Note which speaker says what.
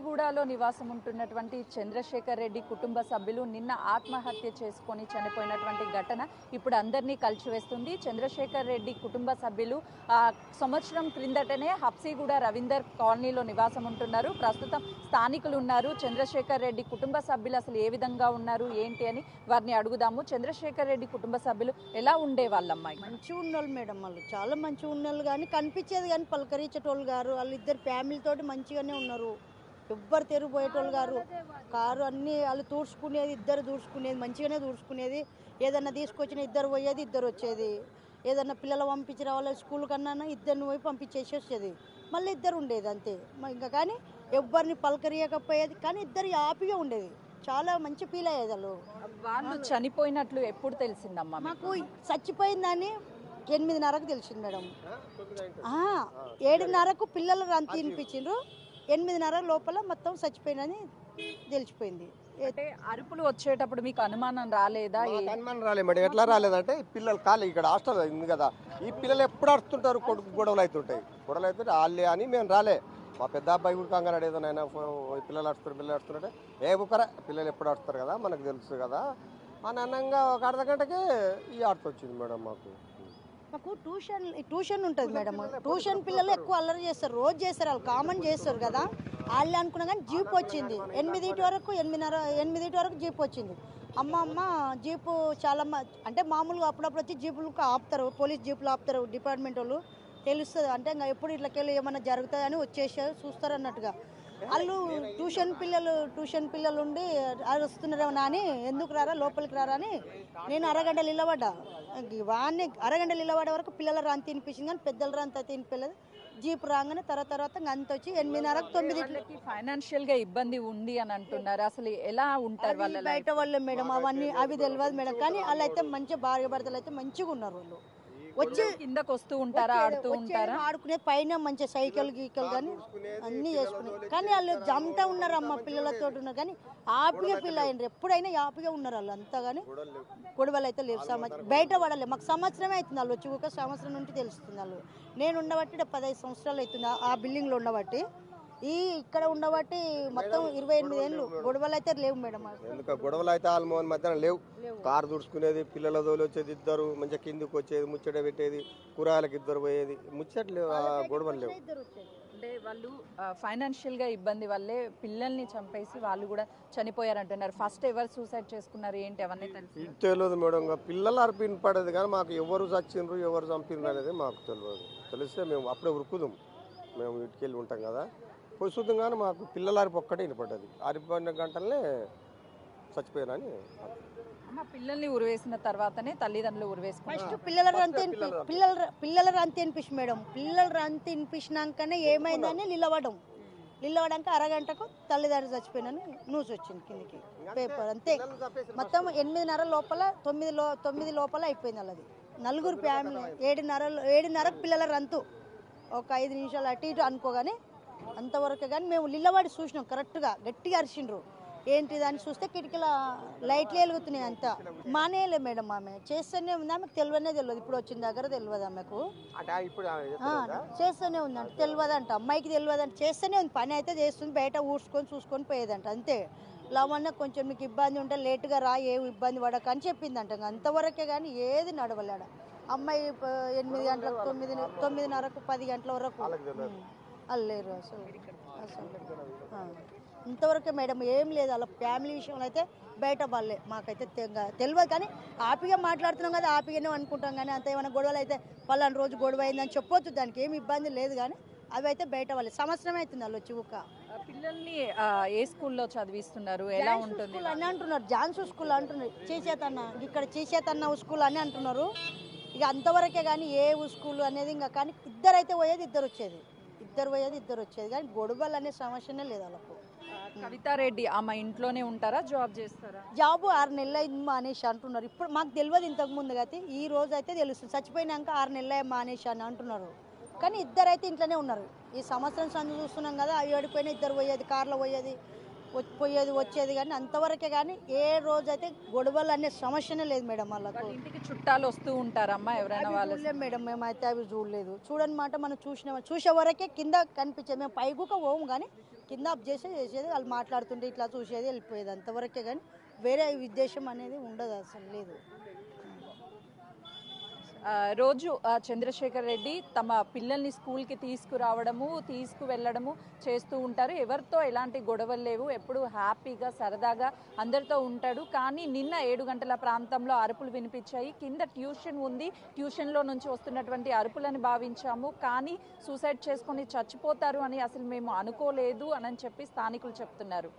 Speaker 1: హబ్సిగూడలో నివాసం ఉంటున్నటువంటి చంద్రశేఖర్ రెడ్డి కుటుంబ సభ్యులు నిన్న ఆత్మహత్య చేసుకొని చనిపోయినటువంటి ఘటన ఇప్పుడు అందరినీ కలిచివేస్తుంది. చంద్రశేఖర్ రెడ్డి కుటుంబ సభ్యులు సంవత్సరం క్రిందటనే హబ్సిగూడ రవీందర్ కాలనీలో నివాసం ఉంటున్నారు. ప్రస్తుతం స్థానికులు ఉన్నారు. చంద్రశేఖర్ రెడ్డి కుటుంబ సభ్యులు అసలు ఏ విధంగా ఉన్నారు ఏంటి అని వారిని అడుగుదాము. చంద్రశేఖర్ రెడ్డి కుటుంబ సభ్యులు ఎలా ఉండేవాళ్ళమ్మా?
Speaker 2: మంచిగా ఉన్నోళ్ళు మేడం, వాళ్ళు చాలా మంచిగా ఉన్నోళ్ళు, కానీ కనిపించేది కానీ పలకరించేటోళ్ళు గారు. వాళ్ళు ఇద్దరు ఫ్యామిలీతోటి మంచిగానే ఉన్నారు. ఎవ్వరు తెరిపోయేటోళ్ళు గారు. కారు అన్నీ వాళ్ళు దూడ్చుకునేది, ఇద్దరు దూడ్చుకునేది, మంచిగానే దూడ్చుకునేది. ఏదన్నా తీసుకొచ్చిన ఇద్దరు పోయేది, ఇద్దరు వచ్చేది. ఏదన్నా పిల్లలు పంపించి రావాలి స్కూల్ కన్నా ఇద్దరిని పోయి పంపించేసి వచ్చేది. మళ్ళీ ఇద్దరు ఉండేది అంతే. ఇంకా కానీ ఎవ్వరిని పలకరియకపోయేది, కానీ ఇద్దరు హ్యాపీగా ఉండేది. చాలా మంచి ఫీల్ అయ్యేది.
Speaker 1: వాళ్ళు చనిపోయినట్లు ఎప్పుడు తెలిసిందమ్మా?
Speaker 2: మాకు చచ్చిపోయిందని 8:30కు తెలిసింది మేడం. 7:30కు పిల్లలు రంతి తినిపించిండ్రు. 8:30 లోపల మొత్తం చచ్చిపోయిందని తెలిసిపోయింది.
Speaker 1: అంటే అరుపులు వచ్చేటప్పుడు మీకు అనుమానం రాలేదా?
Speaker 3: అనుమానం రాలేదు మేడం. ఎట్లా రాలేదంటే పిల్లలు కాలే, ఇక్కడ హాస్టల్ ఉంది కదా, ఈ పిల్లలు ఎప్పుడు అడుస్తుంటారు, కొడుకు గొడవలు అవుతుంటాయి. గొడవలు అవుతుంటే వాళ్ళే అని మేము రాలే. మా పెద్ద అబ్బాయి కూడా కంగారు ఏదో నాయన పిల్లలు అడుస్తుంటే ఏ బుక్కరా పిల్లలు ఎప్పుడు ఆడుస్తారు కదా, మనకు తెలుసు కదా అని అన్నంగా ఒక అర్ధ గంటకే ఈ ఆడుతూ వచ్చింది మేడం.
Speaker 2: మాకు ట్యూషన్ ఉంటుంది మేడం. ట్యూషన్ పిల్లలు ఎక్కువ అల్లరి చేస్తారు, రోజు చేస్తారు, వాళ్ళు కామన్ చేస్తారు కదా. వాళ్ళు అనుకున్నా కానీ జీప్ వచ్చింది 8 వరకు, 8:30 వరకు జీప్ వచ్చింది. అమ్మ జీపు చాలా అంటే మామూలుగా అప్పుడప్పుడు వచ్చి జీపులకు ఆపుతారు, పోలీస్ జీపులు ఆపుతారు డిపార్ట్మెంట్ వాళ్ళు. తెలుస్తుంది అంటే ఇంకా ఎప్పుడు ఇట్లకెళ్ళి ఏమన్నా జరుగుతుందని వచ్చేసి చూస్తారు అన్నట్టుగా. వాళ్ళు ట్యూషన్ పిల్లలు ఉండి వస్తున్నారేమో నాని, ఎందుకు రారా లోపలికి రారా అని నేను అరగంట నిలబడ్డా. వాడిని అరగంట నిలబడే వరకు పిల్లల రాని తినిపించింది, కానీ పెద్దల రాని తినిపించలేదు. జీప్ రాగానే తర్వాత అంత వచ్చి 8:30కు 9
Speaker 1: ఫైనాన్షియల్ గా ఇబ్బంది ఉంది అని అంటున్నారు. అసలు ఎలా ఉంటారు వాళ్ళు?
Speaker 2: బయట వాళ్ళే మేడం, అవి తెలియదు మేడం. కానీ వాళ్ళు అయితే మంచిగా భార్య భర్తలు అయితే మంచిగా ఉన్నారు. వాళ్ళు వచ్చి
Speaker 1: కిందకు వస్తూ ఉంటారా, ఆడుతూ ఉంటారా?
Speaker 2: ఆడుకునే పైన మంచిగా సైకిల్ గీకలు కానీ అన్ని చేసుకునే, కానీ వాళ్ళు జంట ఉన్నారు అమ్మ, పిల్లలతో ఉన్నారు. కానీ హ్యాపీగా ఫీల్ అయ్యారు. ఎప్పుడైనా హ్యాపీగా ఉన్నారు వాళ్ళు అంతా. కానీ గొడవలు అయితే లేవు. బయట పడలే. మాకు సంవత్సరమే అవుతుంది వాళ్ళు వచ్చి, ఒక సంవత్సరం నుంచి తెలుస్తుంది వాళ్ళు. నేను ఉండబట్టి 15 సంవత్సరాలు అవుతుంది ఆ బిల్డింగ్లో ఉండబట్టి. ఇక్కడ ఉండబట్టి మొత్తం 28 ఏళ్ళు. గొడవలు అయితే లేవు మేడం.
Speaker 3: ఎందుకు గొడవలు అయితే ఆల్మోన్ మధ్యాహ్నం లేవు. కారు దుడుచుకునేది, పిల్లల తోలి వచ్చేది, ఇద్దరు మంచిగా కిందికి వచ్చేది, ముచ్చట పెట్టేది, కూరగాయలకు ఇద్దరు పోయేది, ముచ్చట్లు గొడవలు లేవు.
Speaker 1: అంటే వాళ్ళు ఫైనాన్షియల్ గా ఇబ్బంది వల్లే పిల్లల్ని చంపేసి వాళ్ళు కూడా చనిపోయారంటున్నారు. ఫస్ట్ ఎవరు సూసైడ్ చేసుకున్నారు ఏంటి అవన్నీ
Speaker 3: తెలియదు మేడం. పిల్లలు అర్పిన పడేది కానీ మాకు ఎవరు చచ్చిండ్రు ఎవరు చంపిండ్రు అనేది మాకు తెలియదు. తెలిస్తే మేము అప్పుడే ఉరుకుదాం. మేము ఇటుకెళ్ళి ఉంటాం కదా, పోయి చూద్దాం. కానీ మాకు పిల్లల అరిపి ఒక్కటే వినపడ్డది. అరిపోయిన గంటలనే చచ్చిపోయారని.
Speaker 1: పిల్లల్ని ఉరివేసిన తర్వాతనే తల్లిదండ్రులు ఉరివేసుకున్నారు.
Speaker 2: ఫస్ట్ పిల్లల రంతి తినిపించి మేడం. పిల్లల రంతి తినిపించినాకనే ఏమైందని నిలవడానికి అరగంటకు తల్లిదండ్రులు చచ్చిపోయినని న్యూస్ వచ్చింది కిందికి పేపర్. అంతే. మొత్తం 8:30 లోపల 9 లోపల అయిపోయింది వాళ్ళది. 4 ఫ్యామిలీ. 7:30కు పిల్లల రంతు ఒక 5 నిమిషాలు అటు ఇటు అనుకోగానే అంతవరకు. కానీ మేము నిలబడి చూసినాం, కరెక్ట్గా గట్టిగా అరిచిండ్రు. ఏంటి దాన్ని చూస్తే కిటికీల లైట్లు వెలుగుతున్నాయి. అంతా మానేయలే మేడం. ఆమె చేస్తూనే ఉంది. ఆమెకు తెలియదు. ఇప్పుడు వచ్చిన దగ్గర తెలియదు ఆమెకు. చేస్తూనే ఉందంట, తెలియదంట. అమ్మాయికి తెలియదంట, చేస్తూనే ఉంది. పని అయితే చేస్తుంది, బయట చూసుకొని పోయేదంట. అంతే. లావన్నా కొంచెం మీకు ఇబ్బంది ఉంటే లేటుగా రా, ఏ ఇబ్బంది పడక అని చెప్పిందంట. అంతవరకే కానీ ఏది నడవలేడ. అమ్మాయి 8 గంటలకు 9:30కు 10 గంటల వరకు అల్లేరు. అసలు ఇంతవరకే మేడం. ఏం లేదు అలా ఫ్యామిలీ విషయంలో అయితే బయట వాళ్ళే. మాకైతే తెలియదు. కానీ హ్యాపీగా మాట్లాడుతున్నాం కదా, హ్యాపీగానే అనుకుంటాం. కానీ అంత ఏమైనా గొడవలు అయితే పలానా రోజు గొడవ అయిందని చెప్పొచ్చు, దానికి ఏమి ఇబ్బంది లేదు. కానీ అవి అయితే బయట వాళ్ళే. సంవత్సరం అవుతుంది వాళ్ళు వచ్చి.
Speaker 1: పిల్లల్ని ఏ స్కూల్లో చదివిస్తున్నారు, ఎలా ఉంటుంది
Speaker 2: అని అంటున్నారు? జాన్సూ స్కూల్ అంటున్నారు. ఇక్కడ చేసేతన్న స్కూల్ అని అంటున్నారు. ఇక అంతవరకే కానీ ఏ స్కూల్ అనేది ఇంకా. కానీ ఇద్దరైతే పోయేది, ఇద్దరు వచ్చేది. కానీ గొడవలు అనే సమస్యనే లేదు వాళ్ళకు.
Speaker 1: కవితారెడ్డి ఆమె ఇంట్లోనే ఉంటారా, జాబ్ చేస్తారా?
Speaker 2: జాబు 6 నెలలు అయింది మానేసి అంటున్నారు. ఇప్పుడు మాకు తెలియదు ఇంతకు ముందు. అయితే ఈ రోజు అయితే తెలుస్తుంది. చచ్చిపోయినాక 6 నెలలు మానేసి అని అంటున్నారు. కానీ ఇద్దరైతే ఇంట్లోనే ఉన్నారు. ఈ సంవత్సరం సందు చూస్తున్నాం కదా, అవి ఓడిపోయినా ఇద్దరు పోయేది, కార్లో వచ్చేది. కానీ అంతవరకే. కానీ ఏ రోజు అయితే గొడవలు అనే సమస్యనే లేదు మేడం. వాళ్ళకు
Speaker 1: ఇంటికి చుట్టాలు వస్తూ ఉంటారమ్మా ఎవరైనా? వాళ్ళు
Speaker 2: మేడం మేమైతే అవి చూడలేదు. చూడనమాట. మనం చూసే వరకే కింద కనిపించేది. మేము పైకి పోము కానీ కింద అప్ చేసేది వాళ్ళు మాట్లాడుతుంటే ఇట్లా చూసేది వెళ్ళిపోయేది అంతవరకే, కానీ వేరే ఉద్దేశం అనేది ఉండదు, అసలు లేదు.
Speaker 1: రోజు చంద్రశేఖర్ రెడ్డి తమ పిల్లల్ని స్కూల్కి తీసుకురావడము తీసుకువెళ్ళడము చేస్తూ ఉంటారు. ఎవరితో ఎలాంటి గొడవలు లేవు, ఎప్పుడు హ్యాపీగా సరదాగా అందరితో ఉంటాడు. కానీ నిన్న 7 గంటల ప్రాంతంలో అరుపులు వినిపించాయి. కింద ట్యూషన్ ఉంది, ట్యూషన్లో నుంచి వస్తున్నటువంటి అరుపులని భావించాము, కానీ సూసైడ్ చేసుకొని చచ్చిపోతారు అని అసలు మేము అనుకోలేదు అని చెప్పి స్థానికులు చెప్తున్నారు.